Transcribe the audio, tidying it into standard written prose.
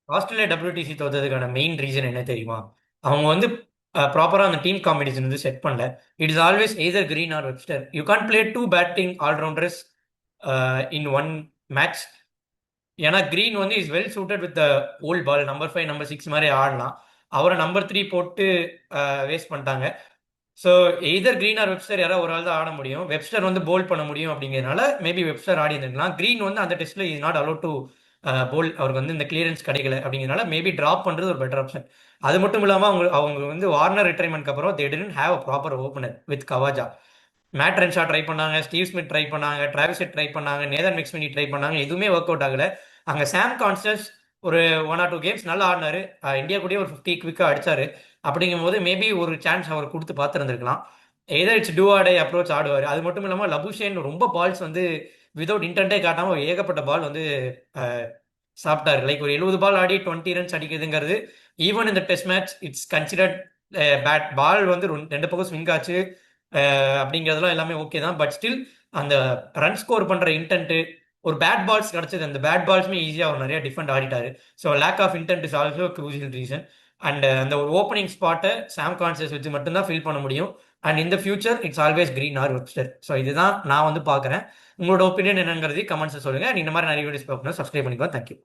Australia WTC தோத்ததுக்கான main reason என்ன தெரியுமா? அவங்க வந்து ப்ராப்பராக அந்த டீம் காம்பினேஷன் வந்து செட் பண்ணல. It is always either Green or Webster. You can't play two batting allrounders in one match. ஏன்னா கிரீன் வந்து is well suited with old ball, number 5 number 6 மாதிரி ஆடலாம். அவரை நம்பர் 3 போட்டு வேஸ்ட் பண்ணிட்டாங்க. So either Green or Webster யாராவது ஒரு ஆள் தான் ஆட முடியும். வெப்ஸ்டர் வந்து போல் பண்ண முடியும் அப்படிங்கிறதுனால மேபி வெப்ஸ்டர் ஆடி இருந்திருக்கலாம். கிரீன் வந்து அந்த டெஸ்ட்ல இஸ் நாட் அலோட் டு போல். அவருக்கு வந்து இந்த கிளியரன்ஸ் கிடைக்கல அப்படிங்கிறனால மேபி டிராப் பண்றது ஒரு பெட்டர் ஆப்ஷன். அது மட்டும் இல்லாமல் அவங்க அவங்க வந்து வார்னர் ரிட்டைர்மெண்ட்க்கு அப்புறம் தே didn't have a proper opener with Khawaja. Matt Renshaw try பண்ணாங்க, ஸ்டீவ் ஸ்மித் ட்ரை பண்ணாங்க, டிராவிஸ் ட்ரை பண்ணாங்க, நேதன் மிக்ஸ்மினி ட்ரை பண்ணாங்க. எதுவுமே ஒர்க் அவுட் ஆகல. அங்கே சாம் கான்ஸ்டன்ஸ் ஒரு 1 or 2 கேம்ஸ் நல்லா ஆடினாரு. இந்தியா கூடயே ஒரு 50 குவிக்காக அடிச்சாரு. அப்படிங்கும்போது மேபி ஒரு சான்ஸ் அவர் கொடுத்து பார்த்துருந்துருக்கலாம். எதர் இட்ஸ் டூ ஆடை அப்ரோச் ஆடுவார். அது மட்டும் இல்லாமல் லபுஷேன் ரொம்ப பால்ஸ் வந்து விதவுட் இன்டென்ட்டே காட்டாமல் ஏகப்பட்ட பால் வந்து சாப்பிட்டாரு. லைக் ஒரு 70 பால் ஆடி 20 ரன்ஸ் அடிக்குதுங்கிறது ஈவன் இந்த test match it's considered bad. Ball வந்து ரெண்டு பக்கம் ஸ்விங் ஆச்சு அப்படிங்கிறதுலாம் எல்லாமே ஓகே தான். பட் ஸ்டில் அந்த ரன் ஸ்கோர் பண்ற இன்டென்ட், ஒரு பேட் பால்ஸ் கிடைச்சது. அந்த பேட் பால்ஸுமே ஈஸியாக அவர் நிறைய டிஃபெண்ட் ஆடிட்டாரு. So lack of intent is also crucial reason. And அந்த ஒரு ஓப்பனிங் ஸ்பாட்டை சாம் கான்சியஸ் வச்சு மட்டும்தான் ஃபில் பண்ண முடியும். அண்ட் இந்த future it's always Green or Webster. So இதுதான் நான் வந்து பார்க்குறேன். உங்களோட ஒப்பீனியன் என்னங்கிறது கமெண்ட்ஸ் சொல்லுங்க. இந்த மாதிரி நிறைய வீடியோஸ் பார்க்கணும், சப்ஸ்கிரைப் பண்ணிக்கோ. தேங்க்யூ.